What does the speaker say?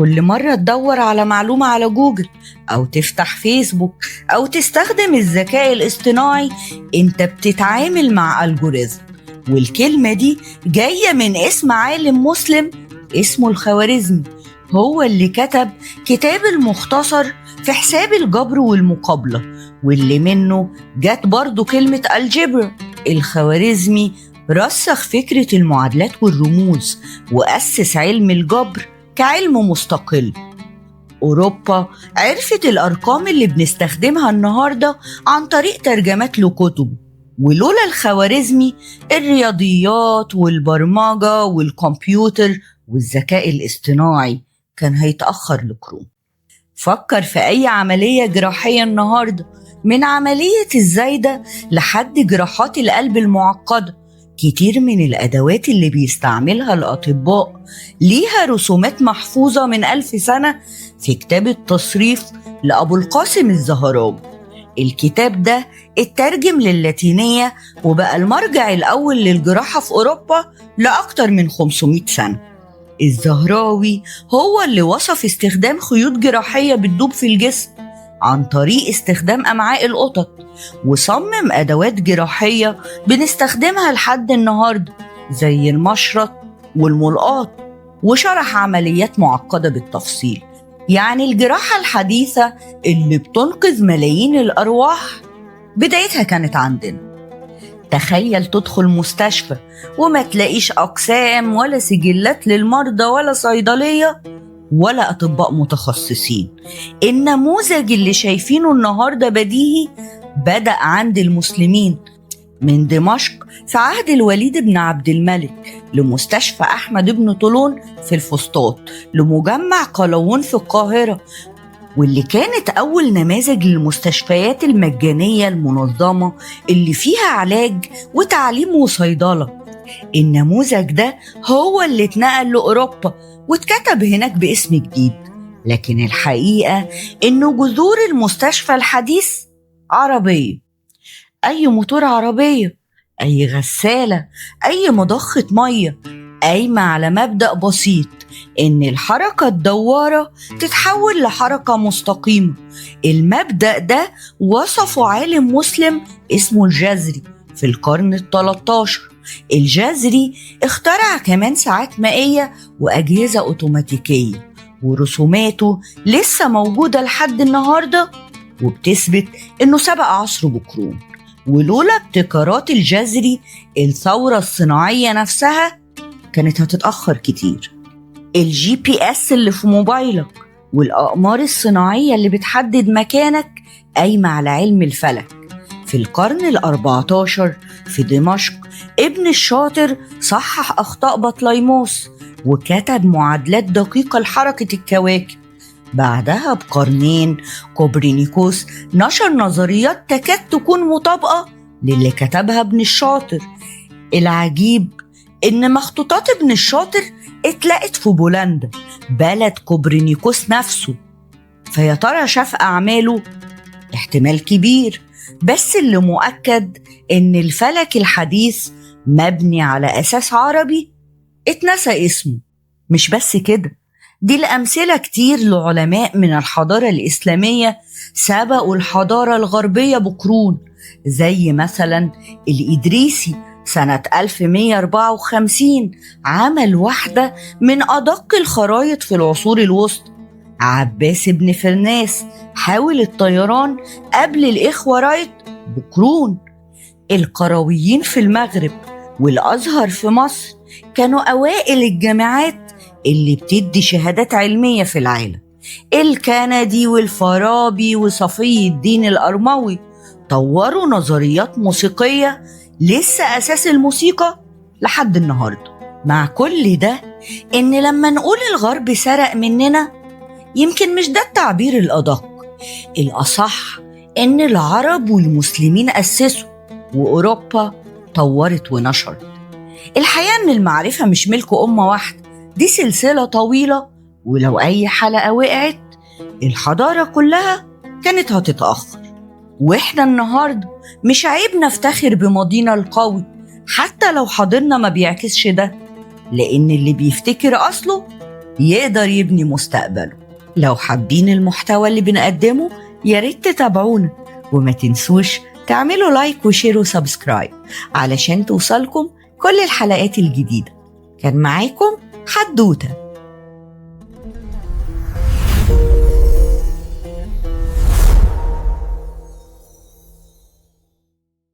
كل مرة تدور على معلومة على جوجل أو تفتح فيسبوك أو تستخدم الذكاء الاصطناعي، أنت بتتعامل مع ألجوريزم. والكلمة دي جاية من اسم عالم مسلم اسمه الخوارزمي، هو اللي كتب كتاب المختصر في حساب الجبر والمقابلة، واللي منه جت برضو كلمة الجبر. الخوارزمي رسخ فكرة المعادلات والرموز وأسس علم الجبر كعلم مستقل. أوروبا عرفت الأرقام اللي بنستخدمها النهاردة عن طريق ترجمات لكتب، ولولا الخوارزمي الرياضيات والبرمجة والكمبيوتر والذكاء الاصطناعي كان هيتأخر لقرون. فكر في أي عملية جراحية النهاردة، من عملية الزايدة لحد جراحات القلب المعقدة، كتير من الأدوات اللي بيستعملها الأطباء ليها رسومات محفوظة من 1000 سنة في كتاب التصريف لأبو القاسم الزهراوي. الكتاب ده اترجم للاتينية وبقى المرجع الأول للجراحة في أوروبا لأكتر من 500 سنة. الزهراوي هو اللي وصف استخدام خيوط جراحية بتدوب في الجسم عن طريق استخدام أمعاء القطط، وصمم أدوات جراحية بنستخدمها لحد النهاردة زي المشرط والملقاط، وشرح عمليات معقدة بالتفصيل. يعني الجراحة الحديثة اللي بتنقذ ملايين الأرواح بدايتها كانت عندنا. تخيل تدخل مستشفى وما تلاقيش أقسام ولا سجلات للمرضى ولا صيدلية ولا أطباء متخصصين. النموذج اللي شايفينه النهاردة بديهي بدأ عند المسلمين، من دمشق في عهد الوليد بن عبد الملك، لمستشفى أحمد بن طولون في الفسطاط، لمجمع قلاوون في القاهرة، واللي كانت أول نماذج للمستشفيات المجانية المنظمة اللي فيها علاج وتعليم وصيدلة. النموذج ده هو اللي اتنقل لأوروبا واتكتب هناك باسم جديد، لكن الحقيقة إنه جذور المستشفى الحديث عربية. أي موتور عربية، أي غسالة، أي مضخة مية قايمة على مبدأ بسيط، إن الحركة الدوارة تتحول لحركة مستقيمة. المبدأ ده وصفه عالم مسلم اسمه الجزري في القرن ال13. الجزري اخترع كمان ساعات مائية وأجهزة أوتوماتيكية، ورسوماته لسه موجودة لحد النهاردة وبتثبت إنه سبق عصره بقرون. ولولا ابتكارات الجزري الثورة الصناعية نفسها كانت هتتأخر كتير. الGPS اللي في موبايلك والأقمار الصناعية اللي بتحدد مكانك قايمة على علم الفلك. في القرن ال14 في دمشق ابن الشاطر صحح أخطاء بطليموس وكتب معادلات دقيقة لحركة الكواكب. بعدها بقرنين كوبرنيكوس نشر نظريات تكاد تكون مطابقة للي كتبها ابن الشاطر. العجيب إن مخطوطات ابن الشاطر اتلقت في بولندا، بلد كوبرنيكوس نفسه. فيا ترى شاف أعماله؟ احتمال كبير، بس اللي مؤكد إن الفلك الحديث مبني على أساس عربي اتنسى اسمه. مش بس كده، دي الأمثلة كتير لعلماء من الحضارة الإسلامية سبقوا الحضارة الغربية بقرون، زي مثلا الإدريسي سنة 1154 عمل واحدة من أدق الخرايط في العصور الوسطى. عباس بن فرناس حاول الطيران قبل الإخوة رايت بقرون. القرويين في المغرب والأزهر في مصر كانوا أوائل الجامعات اللي بتدي شهادات علمية في العالم. الكندي والفارابي وصفي الدين الأرموي طوروا نظريات موسيقية لسه أساس الموسيقى لحد النهاردة. مع كل ده، إن لما نقول الغرب سرق مننا، يمكن مش ده التعبير الأدق. الأصح إن العرب والمسلمين أسسوا وأوروبا طورت ونشرت. الحقيقة إن المعرفة مش ملك أمة واحدة، دي سلسلة طويلة، ولو أي حلقة وقعت الحضارة كلها كانت هتتأخر. وإحنا النهاردة مش عيب نفتخر بماضينا القوي حتى لو حاضرنا ما بيعكسش ده، لأن اللي بيفتكر أصله يقدر يبني مستقبله. لو حابين المحتوى اللي بنقدمه ياريت تتابعونا، وما تنسوش تعملوا لايك وشير وسبسكرايب علشان توصلكم كل الحلقات الجديدة. كان معاكم حدوتة.